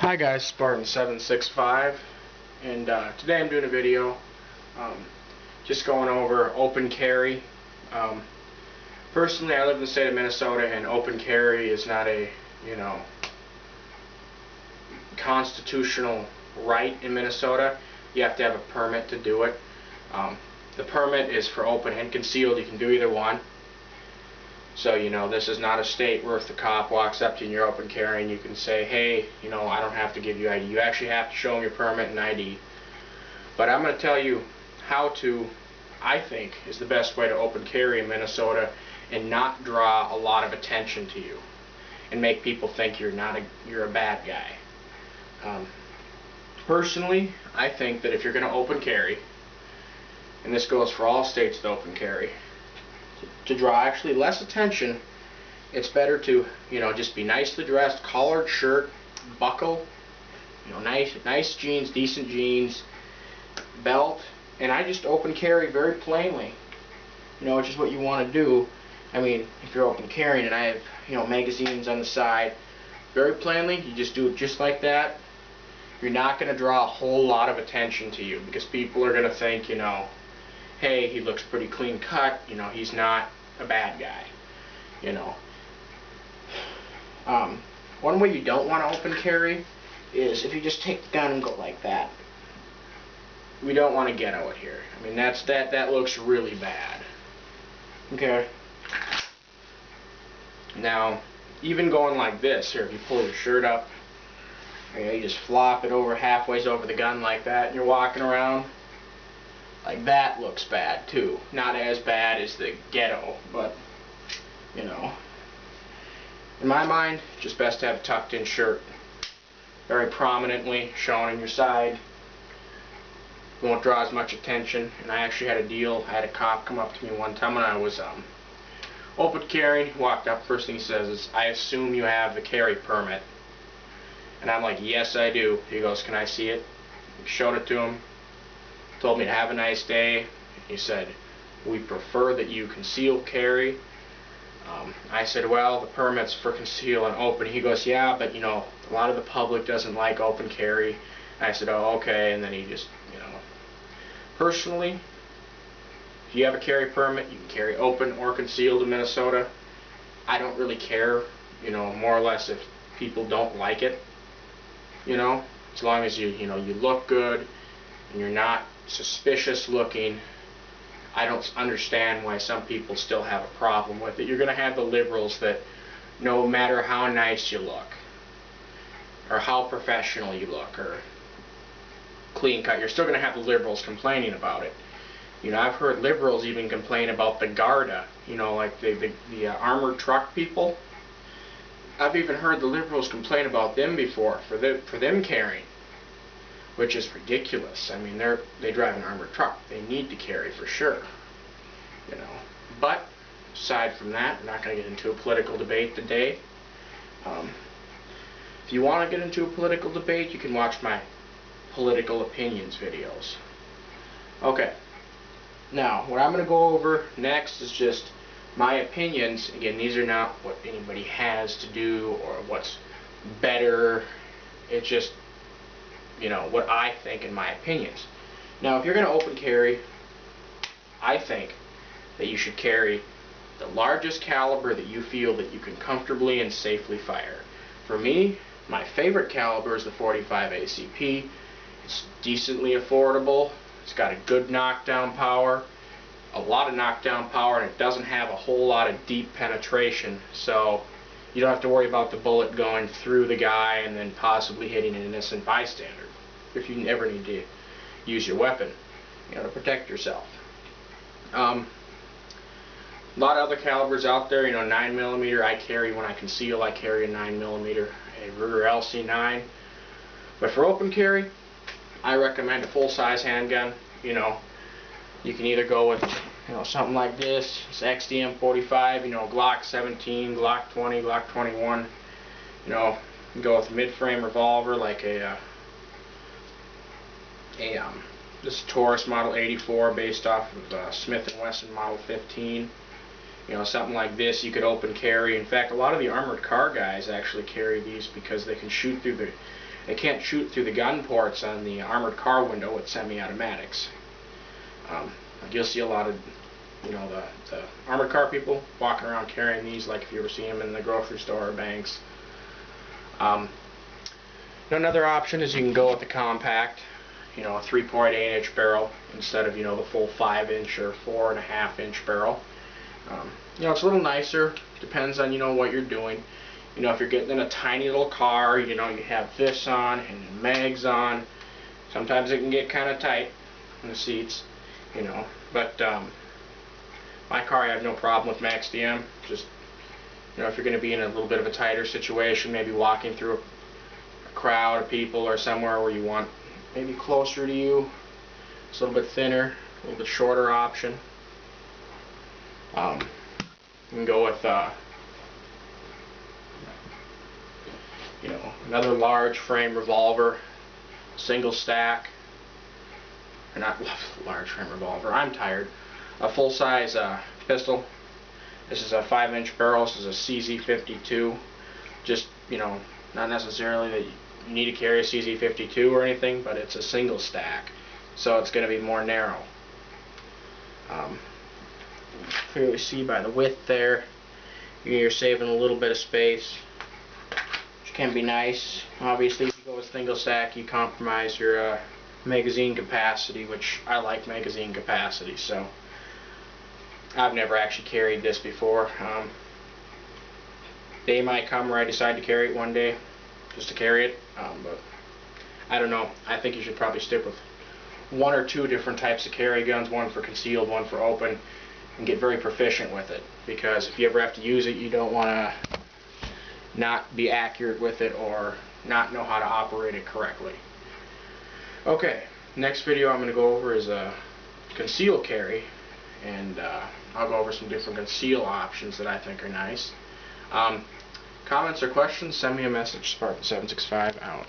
Hi guys, Spartan765, and today I'm doing a video just going over open carry. Personally, I live in the state of Minnesota, and open carry is not a constitutional right in Minnesota. You have to have a permit to do it. The permit is for open and concealed. You can do either one. So, this is not a state where if the cop walks up to you and you're open carrying, you can say, hey, I don't have to give you ID. You actually have to show them your permit and ID. But I'm going to tell you how to, I think, is the best way to open carry in Minnesota and not draw a lot of attention to you and make people think you're a bad guy. Personally, I think that if you're going to open carry, and this goes for all states that open carry, to draw actually less attention, it's better to just be nicely dressed, collared shirt, buckle, nice jeans, decent jeans, belt, and I just open carry very plainly, which is what you want to do. I mean, if you're open carrying and I have magazines on the side, very plainly, you just do it just like that. You're not going to draw a whole lot of attention to you because people are going to think, hey, he looks pretty clean cut, he's not a bad guy, One way you don't want to open carry is if you just take the gun and go like that. We don't want to ghetto it here. I mean, that looks really bad. Okay. Now, even going like this, here, if you pull your shirt up, you just flop it over halfway over the gun like that, and you're walking around. Like that looks bad too. Not as bad as the ghetto, but in my mind, just best to have a tucked in shirt very prominently shown on your side. Won't draw as much attention. And I actually had a deal. I had a cop come up to me one time when I was open carrying. He walked up, first thing he says is, I assume you have the carry permit. And I'm like, yes I do. He goes, can I see it? Showed it to him. Told me to have a nice day. He said, we prefer that you conceal carry. I said, well, the permit's for conceal and open. He goes, yeah, but a lot of the public doesn't like open carry. I said, oh, okay. And then he just, personally, if you have a carry permit, you can carry open or concealed in Minnesota. I don't really care, more or less if people don't like it, as long as you look good and you're not suspicious looking. I don't understand why some people still have a problem with it. You're going to have the liberals that no matter how nice you look or how professional you look or clean cut, you're still going to have the liberals complaining about it. I've heard liberals even complain about the Garda, like the armored truck people. I've even heard the liberals complain about them before for them carrying, which is ridiculous. I mean, they drive an armored truck. They need to carry for sure, But aside from that, we're not going to get into a political debate today. If you want to get into a political debate, you can watch my political opinions videos. Okay. Now, what I'm going to go over next is just my opinions. Again, these are not what anybody has to do or what's better. It's just what I think in my opinions. Now, if you're going to open carry, I think that you should carry the largest caliber that you feel that you can comfortably and safely fire. For me, my favorite caliber is the .45 ACP. It's decently affordable. It's got a good knockdown power, a lot of knockdown power, and it doesn't have a whole lot of deep penetration. So you don't have to worry about the bullet going through the guy and then possibly hitting an innocent bystander if you ever need to use your weapon, to protect yourself. A lot of other calibers out there, 9mm I carry when I conceal. I carry a 9mm, a Ruger LC9. But for open carry, I recommend a full-size handgun. You can either go with something like this, it's XDM 45, Glock 17, Glock 20, Glock 21. You can go with a mid-frame revolver like this Taurus Model 84 based off of Smith & Wesson Model 15. Something like this you could open carry. In fact, a lot of the armored car guys actually carry these because they can shoot through They can't shoot through the gun ports on the armored car window with semi-automatics. Like you'll see a lot of, you know, the armored car people walking around carrying these, like if you ever see them in the grocery store or banks. Another option is you can go with the compact, you know, a 3.8-inch barrel instead of, you know, the full 5-inch or 4.5-inch barrel. You know, it's a little nicer. Depends on, you know, what you're doing. You know, if you're getting in a tiny little car, you know, you have this on and mags on. Sometimes it can get kind of tight in the seats, you know. But my car, I have no problem with max DM. Just, you know, if you're going to be in a little bit of a tighter situation, maybe walking through a crowd of people or somewhere where you want maybe closer to you, it's a little bit thinner, a little bit shorter option. You can go with you know, another large frame revolver, single stack, or not large frame revolver, I'm tired, a full size pistol. This is a 5-inch barrel. This is a CZ52. Just, you know, not necessarily that you need to carry a CZ52 or anything, but it's a single stack, so it's going to be more narrow. Clearly see by the width there, you're saving a little bit of space, which can be nice. Obviously, if you go with single stack, you compromise your magazine capacity, which I like magazine capacity, so I've never actually carried this before. Day might come where I decide to carry it one day, just to carry it, but I don't know. I think you should probably stick with 1 or 2 different types of carry guns, one for concealed, one for open, and get very proficient with it, because if you ever have to use it, you don't want to not be accurate with it or not know how to operate it correctly. Okay, next video I'm going to go over is a conceal carry, and I'll go over some different conceal options that I think are nice. Comments or questions, send me a message. Spartan765 out.